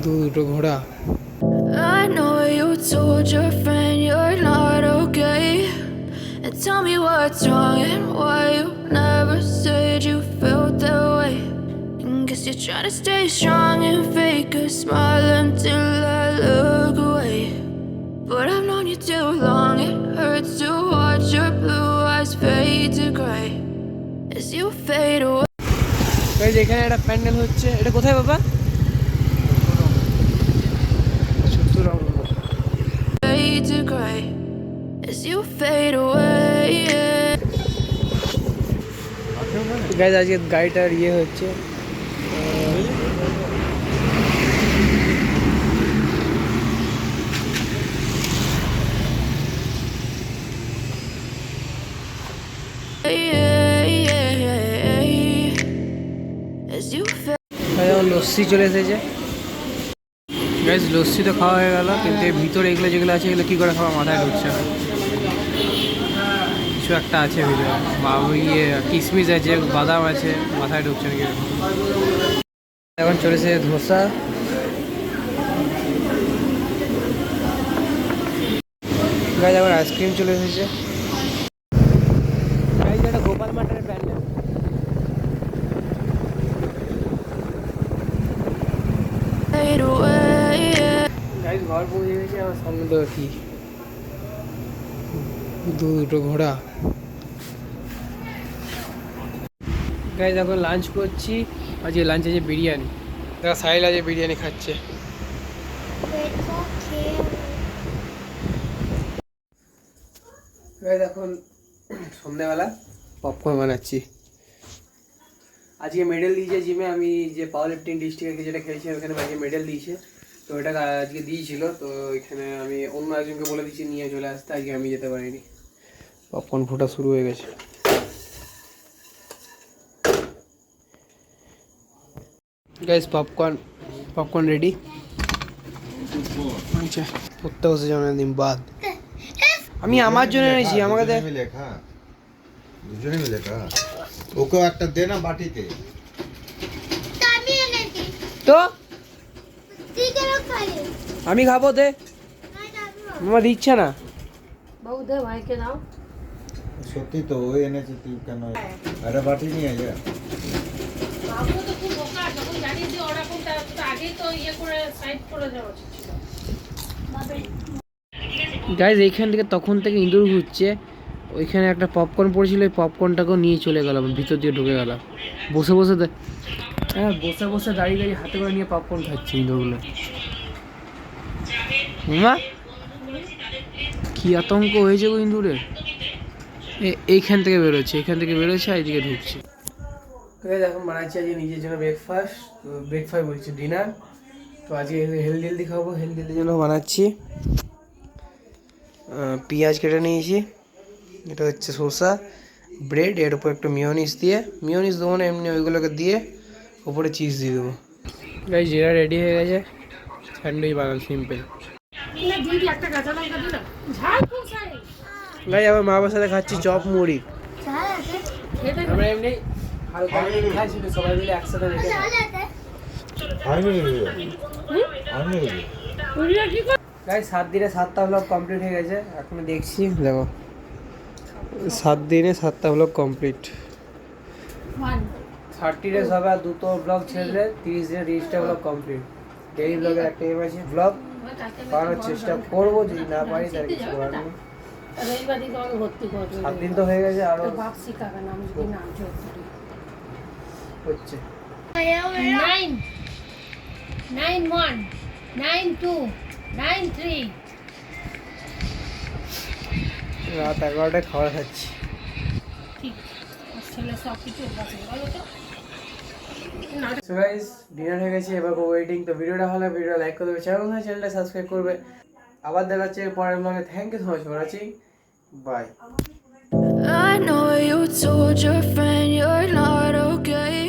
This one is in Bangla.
দুটো ঘোড়া। I know you told your friend you're not okay, and tell me what's wrong and why you never said you felt that way. And guess you're trying to stay strong and fake a smile until I look away. But I've known you too long, it hurts to watch your blue eyes fade to gray as you fade away. Guys এখানে একটা প্যান্ডেল হচ্ছে, এটা কোথায় বাবা? Chaturanga. Fade to gray as you fade away. Guys আজকে গাড়িটার ইয়ে হচ্ছে, লস্যি চলে এসেছে। গাইস লস্যি তো খাওয়া হয়ে গেল, কিন্তু এর ভিতরে এগুলো যেগুলো আছে এগুলো কী করে খাওয়া মাথায় ঢুকছে না। কিছু একটা আছে ভিতরে, ইয়ে কিশমিশ আছে, বাদাম আছে, মাথায় ঢুকছে না কি। এখন চলেছে ধোসা। গাইস আবার আইসক্রিম চলে এসেছে। গাইস এটা গোপাল মাঠের প্যান্ডেল। গাইস ঘর পৌঁছে গেছে, আমার সামনে তো কি দুটো ঘোড়া। গাইস এখন লাঞ্চ করছি, আজকে লাঞ্চ আছে বিরিয়ানি। দেখা সাহিল আজকে বিরিয়ানি খাচ্ছে। গাইস এখন সন্ধ্যাবেলা পপকর্ন বানাচ্ছি। আজকে মেডেল দিয়েছে জিমে, আমি যে পাওয়ার লিফটিং ডিস্ট্রিক্টে যেটা খেলেছি ওখানে আজকে মেডেল দিয়েছে, তো এটা আজকে দিয়েছিল। তো এখানে আমি অন্য একজনকে বলে দিচ্ছি নিয়ে চলে আসতে, আজকে আমি যেতে পারিনি। পপকর্ন ফোটা শুরু হয়ে গেছে। Guys popcorn ready. আচ্ছা পড়তে বসে যাও অনেকদিন বাদ। আমি আমার জন্য এনেছি, আমাকে দেখ। দুজনে মিলে খা, ওকেও একটা দে না বাটিতে। তো আমি খাবো, দে। মামা দিচ্ছে না। বাবু দে ভাইকে দাও। সত্যি তো ওই এনেছে, তুই কেন আরে বাটি নিয়ে যা। বাবু তো খুব বোকা, যখন জানিস যে ওরকম তো আগেই তো ইয়ে করে সাইড করে দেওয়া উচিত ছিল। গাইজ এইখান থেকে তখন থেকে ইঁদুর ঘুরছে, ওইখানে একটা পপকর্ন পড়েছিল, ওই পপকর্নটাকেও নিয়ে চলে গেলাম, ভিতর দিয়ে ঢুকে গেলাম। বসে বসে হ্যাঁ বসে বসে দাঁড়িয়ে দাঁড়িয়ে হাতে করে নিয়ে পপকর্ন খাচ্ছে ইঁদুরগুলো। মামা কি আতঙ্ক হয়েছে গো ইঁদুরের। এইখান থেকে বেরোচ্ছে, এখান থেকে বেরোচ্ছে, আর এইদিকে ঢুকছে। এখন বানাচ্ছি আজকে নিজের জন্য ব্রেকফাস্ট, তো ব্রেকফাস্ট বলছি ডিনার। তো আজকে হেলদি খাবো, হেলদির জন্য বানাচ্ছি। পেঁয়াজ কেটে নিয়েছি, এটা হচ্ছে শসা, ব্রেড, এর উপর একটু মিওনিস দেবো না, এমনি ওইগুলোকে দিয়ে ওপরে চিজ দিয়ে দেবো। গাইস জিরা রেডি হয়ে গেছে, স্যান্ডউইচ বানান সিম্পল। গাইস আমার মা বাবার সাথে খাচ্ছি চপ মুড়ি। আমরা এমনি হালকা খাচ্ছি, সবাই মিলে একসাথে রেখে। গাইস 7 দিনে 7টা ব্লগ কমপ্লিট হয়ে গেছে, এখন দেখছি দেখো 7 দিনে 7টা ব্লগ কমপ্লিট। 30 ডেজ হবে, আর দুটো ব্লগ ছেড়ে 30 দিনে 30টা ব্লগ কমপ্লিট। ডেইলি ব্লগের একটা এম আছে, ব্লগ বানানোর চেষ্টা করবো, যদি না পারি তাহলে কিছু করার নেই। 7 দিন তো হয়ে গেছে, আরো হচ্ছে। 9 9 1 9 2 9 3 রাত 11টায় খাবার খাচ্ছি। ঠিক আসলে সব কিছু বলো তো। সো গাইস ডিনার হয়ে গেছে, এবার ওয়েটিং। তো ভিডিওটা ভালো লাগলে ভিডিওটা লাইক করে দেবে, চ্যানেলটা সাবস্ক্রাইব করবে। আবার দেখা হচ্ছে পরের ব্লগে। Thank you so much for watching, bye. I know you told your friend you're not okay.